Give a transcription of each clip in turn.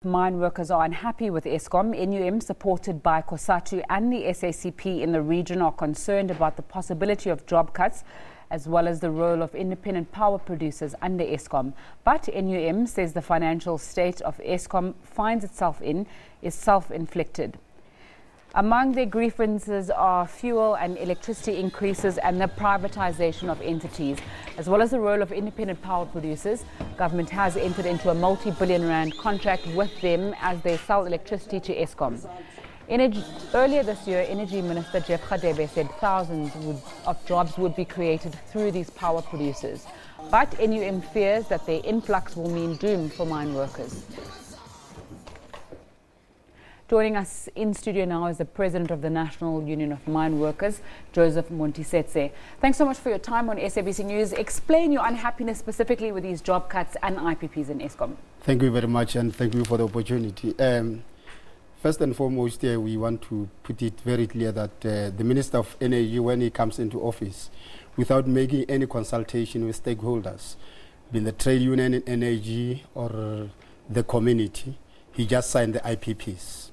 Mine workers are unhappy with Eskom. NUM, supported by Cosatu and the SACP in the region, are concerned about the possibility of job cuts as well as the role of independent power producers under Eskom. But NUM says the financial state of Eskom finds itself in is self-inflicted. Among their grievances are fuel and electricity increases and the privatization of entities, as well as the role of independent power producers. Government has entered into a multi-billion rand contract with them as they sell electricity to Eskom. Earlier this year, Energy Minister Jeff Radebe said thousands of jobs would be created through these power producers. But NUM fears that their influx will mean doom for mine workers. Joining us in studio now is the President of the National Union of Mineworkers, Montisetse. Thanks so much for your time on SABC News. Explain your unhappiness specifically with these job cuts and IPPs in Eskom. Thank you very much, and thank you for the opportunity. First and foremost, we want to put it very clear that the Minister of Energy, when he comes into office, without making any consultation with stakeholders, be the trade union in energy or the community, he just signed the IPPs.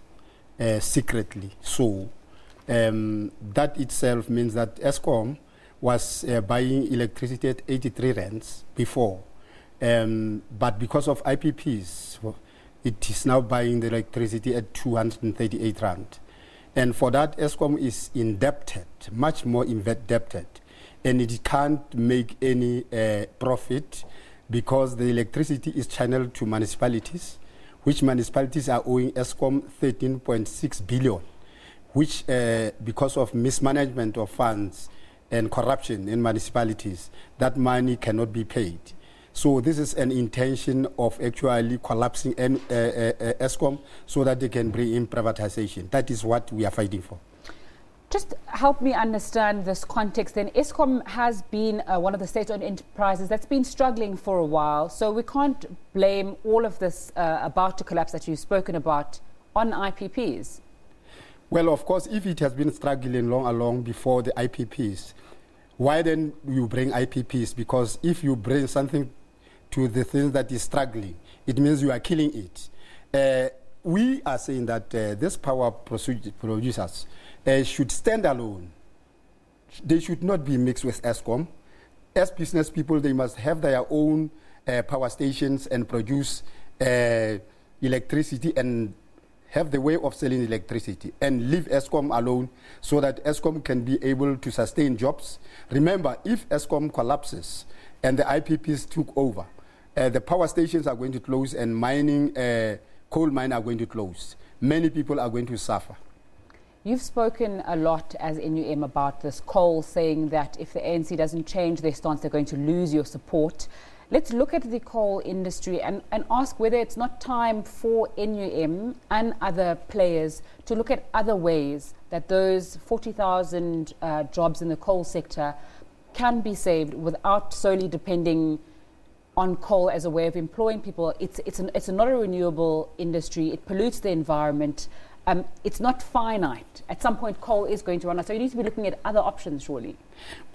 Secretly. So that itself means that Eskom was buying electricity at 83 rands before, but because of IPPs, it is now buying the electricity at 238 rand. And for that, Eskom is indebted, much more indebted, and it can't make any profit because the electricity is channeled to municipalities, which municipalities are owing Eskom 13.6 billion, which because of mismanagement of funds and corruption in municipalities, that money cannot be paid. So this is an intention of actually collapsing Eskom so that they can bring in privatization. That is what we are fighting for. Just help me understand this context then. Eskom has been one of the state-owned enterprises that's been struggling for a while, so we can't blame all of this about to collapse that you've spoken about on IPPs. Well, of course, if it has been struggling long before the IPPs, why then you bring IPPs? Because if you bring something to the thing that is struggling, it means you are killing it. We are saying that these power producers should stand alone. They should not be mixed with Eskom. As business people, they must have their own power stations and produce electricity and have the way of selling electricity and leave Eskom alone so that Eskom can be able to sustain jobs. Remember, if Eskom collapses and the IPPs took over, the power stations are going to close and mining, coal mine are going to close. Many people are going to suffer. You've spoken a lot as NUM about this coal, saying that if the ANC doesn't change their stance, they're going to lose your support. Let's look at the coal industry and ask whether it's not time for NUM and other players to look at other ways that those 40,000 jobs in the coal sector can be saved without solely depending on coal as a way of employing people. It's not a renewable industry. It pollutes the environment. It's not finite. At some point, coal is going to run out. So you need to be looking at other options, surely.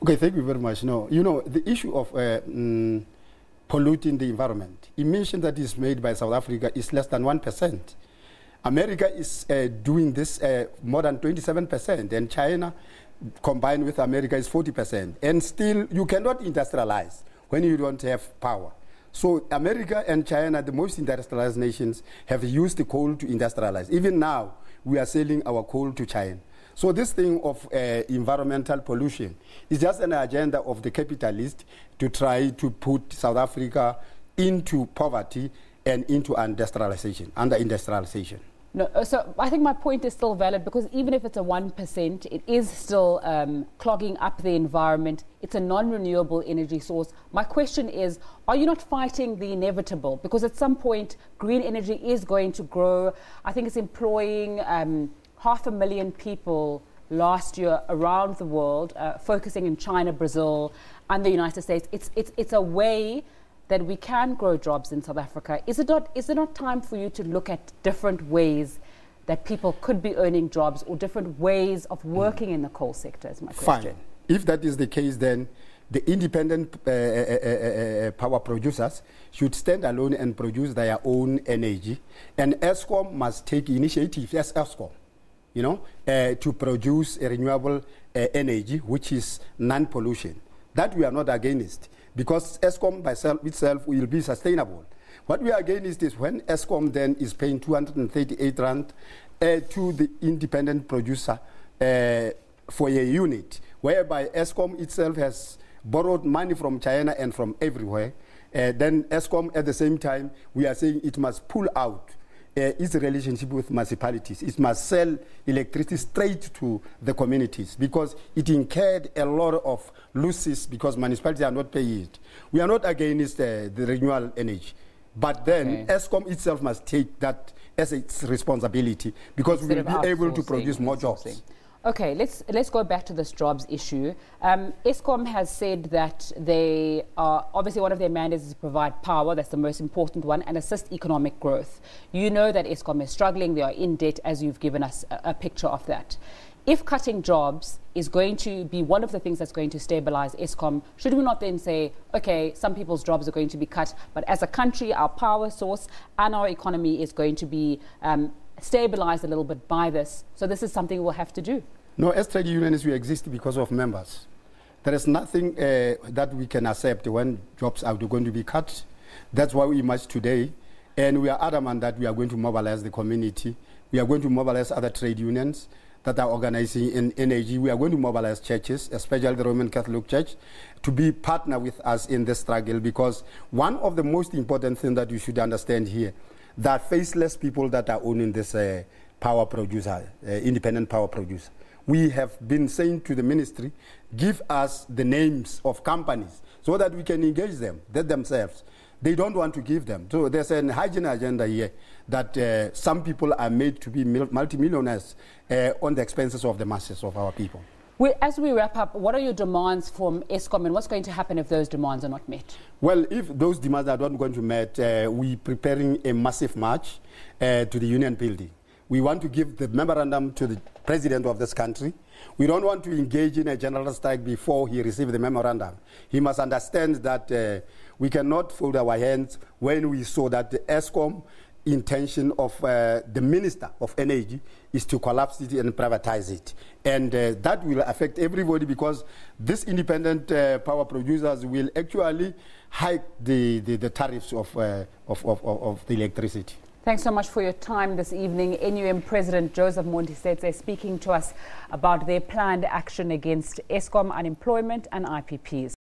Okay, thank you very much. No, you know, the issue of polluting the environment, emission that is made by South Africa is less than 1%. America is doing this more than 27%, and China, combined with America, is 40%. And still, you cannot industrialize when you don't have power. So America and China, the most industrialized nations, have used the coal to industrialize. Even now, we are selling our coal to China. So this thing of environmental pollution is just an agenda of the capitalists to try to put South Africa into poverty and into under-industrialization. No, so I think my point is still valid, because even if it's a 1%, it is still clogging up the environment. It's a non-renewable energy source. My question is, are you not fighting the inevitable? Because at some point, green energy is going to grow. I think it's employing 500,000 people last year around the world, focusing in China, Brazil, and the United States. It's a way that we can grow jobs in South Africa. Is it not time for you to look at different ways that people could be earning jobs or different ways of working in the coal sector, is my question. Fine. If that is the case, then the independent power producers should stand alone and produce their own energy. And Eskom must take initiative, yes, Eskom, you know, to produce a renewable energy, which is non-pollution. That we are not against, because Eskom by itself will be sustainable. What we are against is when Eskom then is paying 238 rand to the independent producer for a unit, whereby Eskom itself has borrowed money from China and from everywhere. Then Eskom, at the same time, we are saying it must pull out its relationship with municipalities. It must sell electricity straight to the communities, because it incurred a lot of losses because municipalities are not paying it. We are not against the renewable energy, but then Eskom itself must take that as its responsibility, because we will be able to produce more jobs. Okay, let's go back to this jobs issue. Eskom has said that they are, obviously one of their mandates is to provide power, that's the most important one, and assist economic growth. You know that Eskom is struggling, they are in debt, as you've given us a picture of that. If cutting jobs is going to be one of the things that's going to stabilize Eskom, should we not then say, okay, some people's jobs are going to be cut, but as a country, our power source and our economy is going to be stabilized a little bit by this, so this is something we'll have to do? No, as trade unions, we exist because of members. There is nothing that we can accept when jobs are going to be cut. That's why we march today, and we are adamant that we are going to mobilize the community. We are going to mobilize other trade unions that are organizing in energy. We are going to mobilize churches, especially the Roman Catholic Church, to be partner with us in this struggle, because one of the most important things that you should understand here, that faceless people that are owning this power producer, independent power producer. We have been saying to the ministry, give us the names of companies so that we can engage them, they themselves. They don't want to give them. So there's an hygiene agenda here that some people are made to be multimillionaires on the expenses of the masses of our people. As we wrap up, what are your demands from Eskom, and what's going to happen if those demands are not met? Well, if those demands are not going to be met, we're preparing a massive march to the union building. We want to give the memorandum to the president of this country. We don't want to engage in a general strike before he receives the memorandum. He must understand that we cannot fold our hands when we saw that the Eskom intention of the Minister of Energy is to collapse it and privatize it. And that will affect everybody, because these independent power producers will actually hike the tariffs of the electricity. Thanks so much for your time this evening. NUM President Joseph Montisetse speaking to us about their planned action against Eskom, unemployment and IPPs.